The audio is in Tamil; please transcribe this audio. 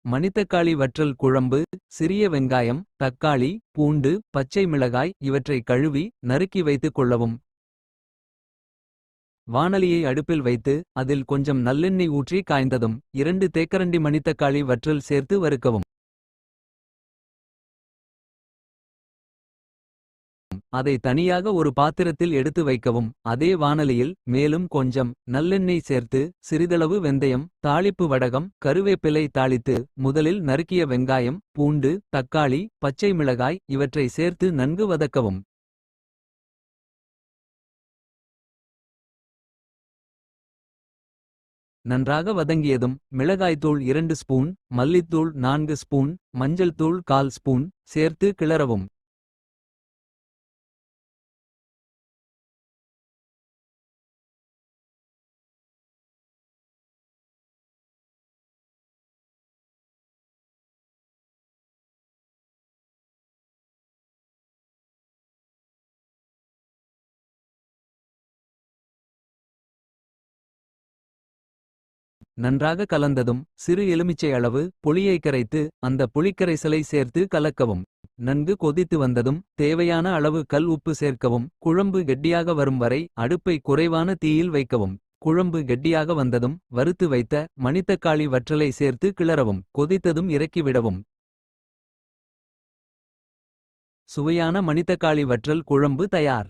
மணித்தக்காளி வற்றல் குழம்பு. சிறிய வெங்காயம், தக்காளி, பூண்டு, பச்சை மிளகாய் இவற்றை கழுவி நறுக்கி வைத்துக் கொள்ளவும். வாணலியை அடுப்பில் வைத்து அதில் கொஞ்சம் நல்லெண்ணெய் ஊற்றி காய்ந்ததும் 2 தேக்கரண்டி மணித்தக்காளி வற்றல் சேர்த்து வறுக்கவும். அதை தனியாக ஒரு பாத்திரத்தில் எடுத்து வைக்கவும். அதே வாணலியில் மேலும் கொஞ்சம் நல்லெண்ணெய் சேர்த்து சிறிதளவு வெந்தயம், தாளிப்பு வடகம், கருவேப்பிலை தாளித்து முதலில் நறுக்கிய வெங்காயம், பூண்டு, தக்காளி, பச்சை மிளகாய் இவற்றை சேர்த்து நன்கு வதக்கவும். நன்றாக வதங்கியதும் மிளகாய்த்தூள் 2 ஸ்பூன், மல்லித்தூள் 4 ஸ்பூன், மஞ்சள் தூள் 1/4 ஸ்பூன் சேர்த்து கிளறவும். நன்றாக கலந்ததும் சிறு எலுமிச்சை அளவு புளியை கரைத்து அந்த புளிக்கரைசலை சேர்த்து கலக்கவும். நன்கு கொதித்து வந்ததும் தேவையான அளவு கல் உப்பு சேர்க்கவும். குழம்பு கெட்டியாக வரும் வரை அடுப்பை குறைவான தீயில் வைக்கவும். குழம்பு கெட்டியாக வந்ததும் வறுத்து வைத்த மணித்தக்காளி வற்றலை சேர்த்து கிளறவும். கொதித்ததும் இறக்கிவிடவும். சுவையான மணித்தக்காளி வற்றல் குழம்பு தயார்.